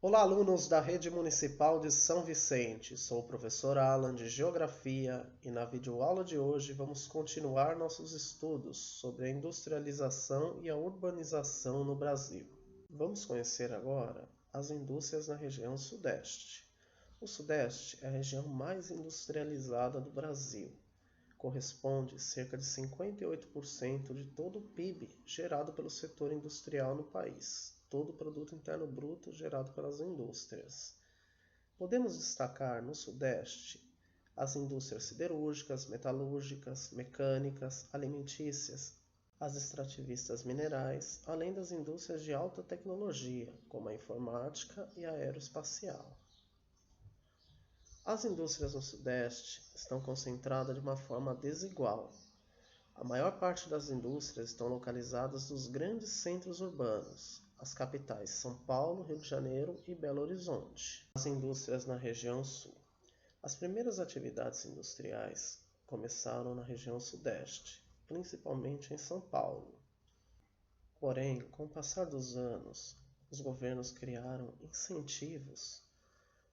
Olá, alunos da Rede Municipal de São Vicente. Sou o professor Alan de Geografia e na videoaula de hoje vamos continuar nossos estudos sobre a industrialização e a urbanização no Brasil. Vamos conhecer agora as indústrias na região Sudeste. O Sudeste é a região mais industrializada do Brasil. Corresponde cerca de 58% de todo o PIB gerado pelo setor industrial no país, todo o produto interno bruto gerado pelas indústrias. Podemos destacar no Sudeste as indústrias siderúrgicas, metalúrgicas, mecânicas, alimentícias, as extrativistas minerais, além das indústrias de alta tecnologia, como a informática e a aeroespacial. As indústrias no Sudeste estão concentradas de uma forma desigual. A maior parte das indústrias estão localizadas nos grandes centros urbanos, as capitais São Paulo, Rio de Janeiro e Belo Horizonte. As indústrias na região Sul. As primeiras atividades industriais começaram na região Sudeste, principalmente em São Paulo. Porém, com o passar dos anos, os governos criaram incentivos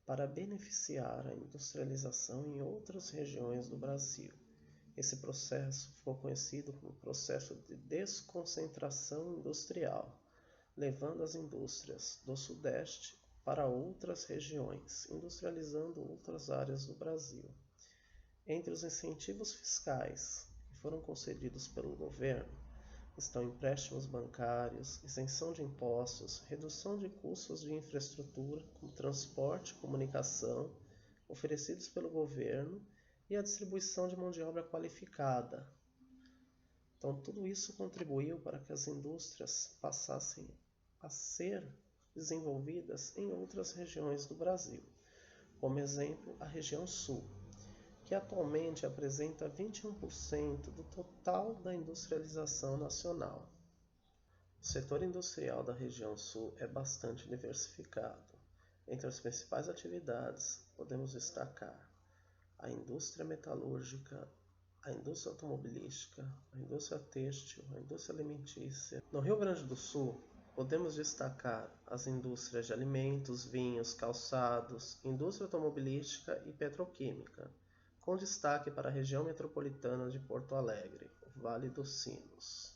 para beneficiar a industrialização em outras regiões do Brasil. Esse processo ficou conhecido como processo de desconcentração industrial, levando as indústrias do Sudeste para outras regiões, industrializando outras áreas do Brasil. Entre os incentivos fiscais que foram concedidos pelo governo estão empréstimos bancários, isenção de impostos, redução de custos de infraestrutura, como transporte e comunicação, oferecidos pelo governo, e a distribuição de mão de obra qualificada. Então, tudo isso contribuiu para que as indústrias passassem a ser desenvolvidas em outras regiões do Brasil, como exemplo, a região Sul, que atualmente apresenta 21% do total da industrialização nacional. O setor industrial da região Sul é bastante diversificado. Entre as principais atividades, podemos destacar a indústria metalúrgica, a indústria automobilística, a indústria têxtil, a indústria alimentícia. No Rio Grande do Sul, podemos destacar as indústrias de alimentos, vinhos, calçados, indústria automobilística e petroquímica, com destaque para a região metropolitana de Porto Alegre, o Vale dos Sinos.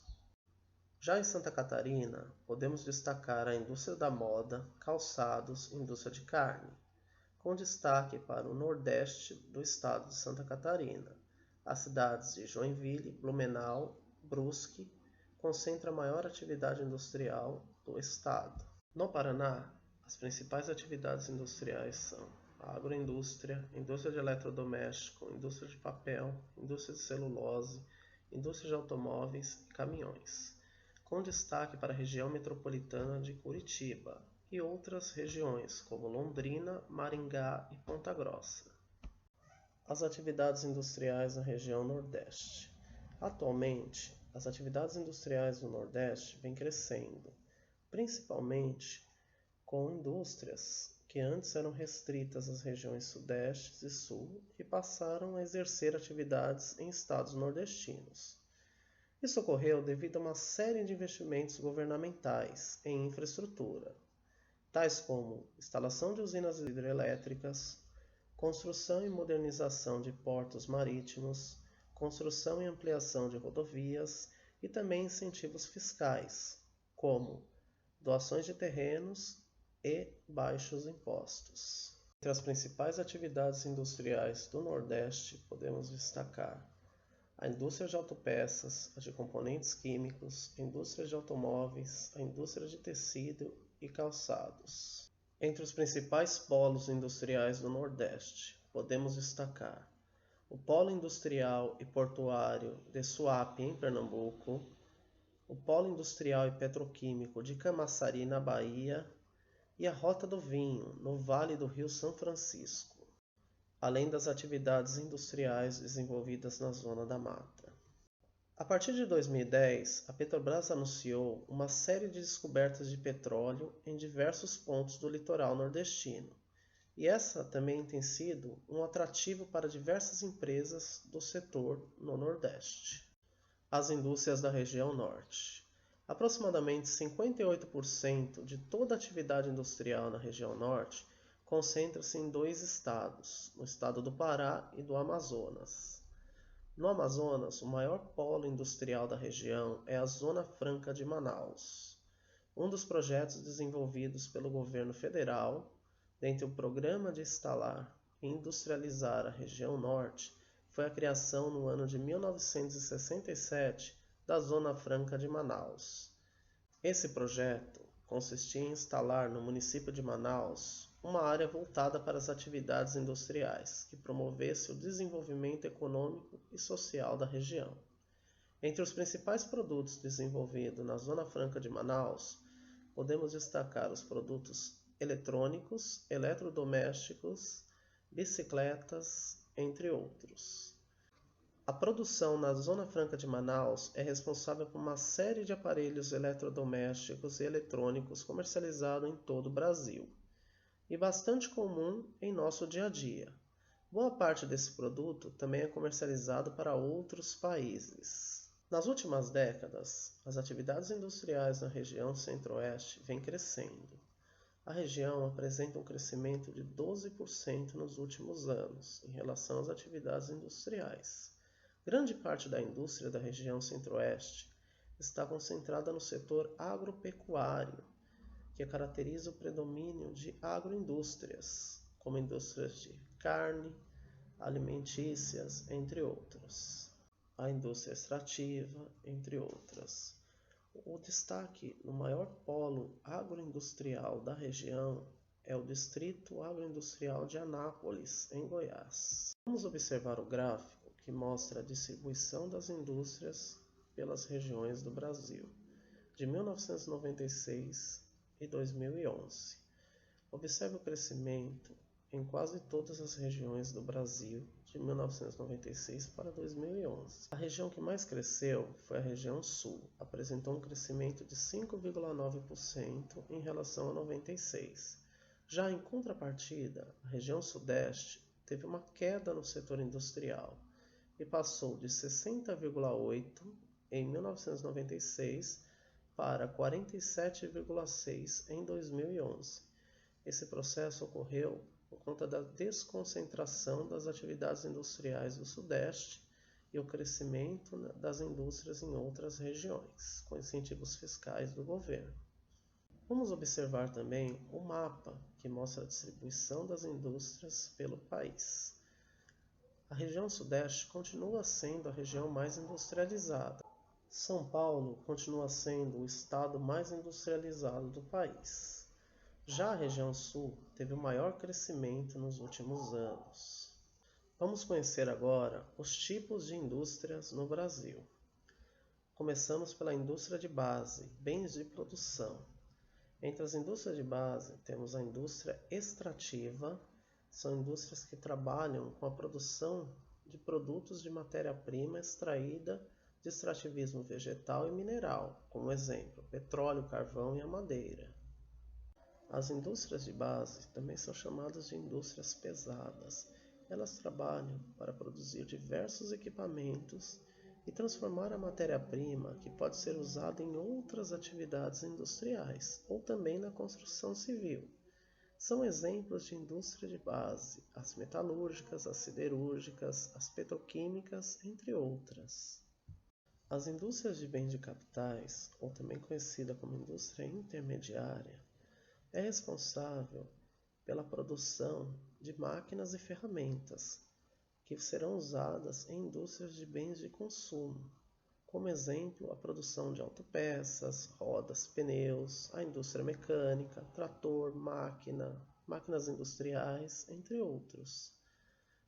Já em Santa Catarina, podemos destacar a indústria da moda, calçados e indústria de carne, com destaque para o nordeste do estado de Santa Catarina. As cidades de Joinville, Blumenau, Brusque concentram a maior atividade industrial do estado. No Paraná, as principais atividades industriais são a agroindústria, indústria de eletrodoméstico, indústria de papel, indústria de celulose, indústria de automóveis e caminhões, com destaque para a região metropolitana de Curitiba e outras regiões como Londrina, Maringá e Ponta Grossa. As atividades industriais na região Nordeste. Atualmente, as atividades industriais do Nordeste vêm crescendo, principalmente com indústrias que antes eram restritas às regiões Sudeste e Sul e passaram a exercer atividades em estados nordestinos. Isso ocorreu devido a uma série de investimentos governamentais em infraestrutura, tais como instalação de usinas hidrelétricas, construção e modernização de portos marítimos, construção e ampliação de rodovias e também incentivos fiscais, como doações de terrenos e baixos impostos. Entre as principais atividades industriais do Nordeste, podemos destacar a indústria de autopeças, a de componentes químicos, a indústria de automóveis, a indústria de tecido e calçados. Entre os principais polos industriais do Nordeste, podemos destacar o Polo Industrial e Portuário de Suape, em Pernambuco, o Polo Industrial e Petroquímico de Camaçari, na Bahia, e a Rota do Vinho, no Vale do Rio São Francisco, além das atividades industriais desenvolvidas na Zona da Mata. A partir de 2010, a Petrobras anunciou uma série de descobertas de petróleo em diversos pontos do litoral nordestino, e essa também tem sido um atrativo para diversas empresas do setor no Nordeste. As indústrias da região Norte. Aproximadamente 58% de toda a atividade industrial na região norte concentra-se em dois estados, no estado do Pará e do Amazonas. No Amazonas, o maior polo industrial da região é a Zona Franca de Manaus. Um dos projetos desenvolvidos pelo governo federal, dentre o Programa de Instalar e Industrializar a Região Norte, foi a criação no ano de 1967 da Zona Franca de Manaus. Esse projeto consistia em instalar no município de Manaus uma área voltada para as atividades industriais, que promovesse o desenvolvimento econômico e social da região. Entre os principais produtos desenvolvidos na Zona Franca de Manaus, podemos destacar os produtos eletrônicos, eletrodomésticos, bicicletas, entre outros. A produção na Zona Franca de Manaus é responsável por uma série de aparelhos eletrodomésticos e eletrônicos comercializados em todo o Brasil, e bastante comum em nosso dia a dia. Boa parte desse produto também é comercializado para outros países. Nas últimas décadas, as atividades industriais na região centro-oeste vêm crescendo. A região apresenta um crescimento de 12% nos últimos anos em relação às atividades industriais. Grande parte da indústria da região centro-oeste está concentrada no setor agropecuário, que caracteriza o predomínio de agroindústrias, como indústrias de carne, alimentícias, entre outras. A indústria extrativa, entre outras. O destaque no maior polo agroindustrial da região é o Distrito Agroindustrial de Anápolis, em Goiás. Vamos observar o gráfico que mostra a distribuição das indústrias pelas regiões do Brasil, de 1996 e 2011. Observe o crescimento em quase todas as regiões do Brasil de 1996 para 2011. A região que mais cresceu foi a região sul, apresentou um crescimento de 5,9% em relação a 96. Já em contrapartida, a região sudeste teve uma queda no setor industrial e passou de 60,8% em 1996 para 47,6% em 2011. Esse processo ocorreu por conta da desconcentração das atividades industriais do Sudeste e o crescimento das indústrias em outras regiões, com incentivos fiscais do governo. Vamos observar também o mapa que mostra a distribuição das indústrias pelo país. A região Sudeste continua sendo a região mais industrializada. São Paulo continua sendo o estado mais industrializado do país. Já a região Sul teve o maior crescimento nos últimos anos. Vamos conhecer agora os tipos de indústrias no Brasil. Começamos pela indústria de base, bens de produção. Entre as indústrias de base, temos a indústria extrativa, são indústrias que trabalham com a produção de produtos de matéria-prima extraída de extrativismo vegetal e mineral, como exemplo, petróleo, carvão e a madeira. As indústrias de base também são chamadas de indústrias pesadas. Elas trabalham para produzir diversos equipamentos e transformar a matéria-prima que pode ser usada em outras atividades industriais ou também na construção civil. São exemplos de indústria de base, as metalúrgicas, as siderúrgicas, as petroquímicas, entre outras. As indústrias de bens de capitais, ou também conhecida como indústria intermediária, é responsável pela produção de máquinas e ferramentas que serão usadas em indústrias de bens de consumo, como exemplo a produção de autopeças, rodas, pneus, a indústria mecânica, trator, máquinas industriais, entre outros.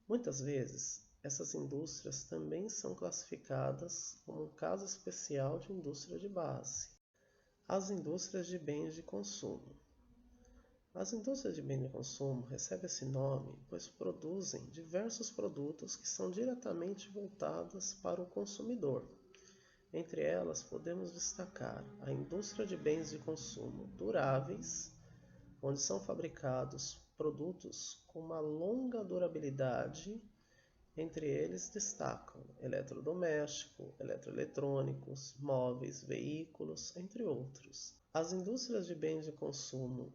Muitas vezes, essas indústrias também são classificadas como um caso especial de indústria de base. As indústrias de bens de consumo. As indústrias de bens de consumo recebem esse nome pois produzem diversos produtos que são diretamente voltados para o consumidor. Entre elas, podemos destacar a indústria de bens de consumo duráveis, onde são fabricados produtos com uma longa durabilidade Entre eles destacam eletrodoméstico, eletroeletrônicos, móveis, veículos, entre outros. As indústrias de bens de consumo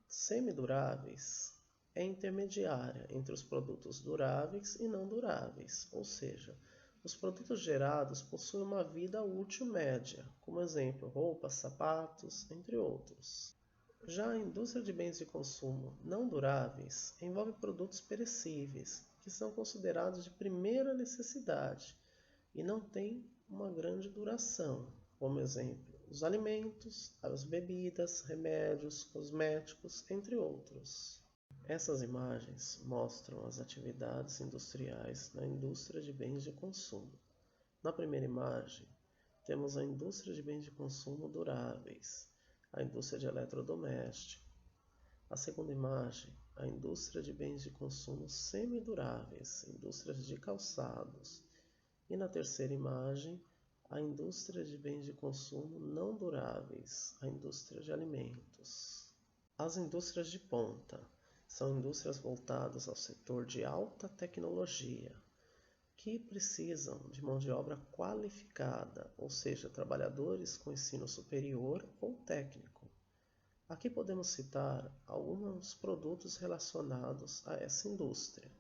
semiduráveis é intermediária entre os produtos duráveis e não duráveis, ou seja, os produtos gerados possuem uma vida útil média, como exemplo, roupas, sapatos, entre outros. Já a indústria de bens de consumo não duráveis envolve produtos perecíveis, que são considerados de primeira necessidade e não têm uma grande duração, como exemplo, os alimentos, as bebidas, remédios, cosméticos, entre outros. Essas imagens mostram as atividades industriais na indústria de bens de consumo. Na primeira imagem, temos a indústria de bens de consumo duráveis, a indústria de eletrodoméstico. A segunda imagem, a indústria de bens de consumo semiduráveis, indústrias de calçados. E na terceira imagem, a indústria de bens de consumo não duráveis, a indústria de alimentos. As indústrias de ponta são indústrias voltadas ao setor de alta tecnologia, que precisam de mão de obra qualificada, ou seja, trabalhadores com ensino superior ou técnico. Aqui podemos citar alguns produtos relacionados a essa indústria,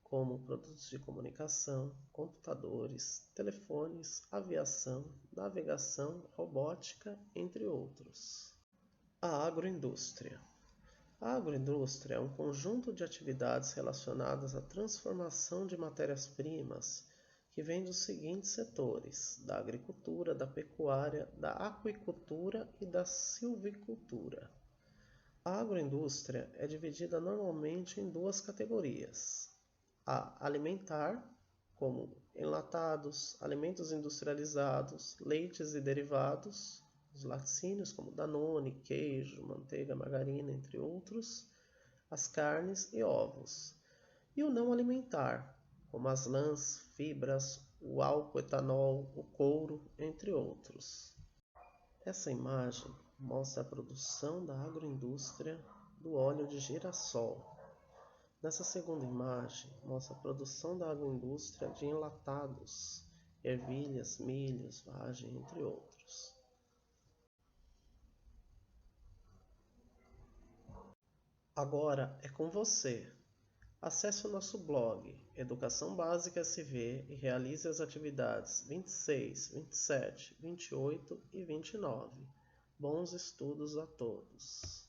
como produtos de comunicação, computadores, telefones, aviação, navegação, robótica, entre outros. A agroindústria. A agroindústria é um conjunto de atividades relacionadas à transformação de matérias-primas que vem dos seguintes setores: da agricultura, da pecuária, da aquicultura e da silvicultura. A agroindústria é dividida normalmente em duas categorias: a alimentar, como enlatados, alimentos industrializados, leites e derivados, os laticínios como Danone, queijo, manteiga, margarina, entre outros, as carnes e ovos. E o não alimentar, como as lãs, fibras, o álcool, etanol, o couro, entre outros. Essa imagem mostra a produção da agroindústria do óleo de girassol. Nessa segunda imagem, mostra a produção da agroindústria de enlatados, ervilhas, milhos, vagem, entre outros. Agora é com você. Acesse o nosso blog Educação Básica SV e realize as atividades 26, 27, 28 e 29. Bons estudos a todos!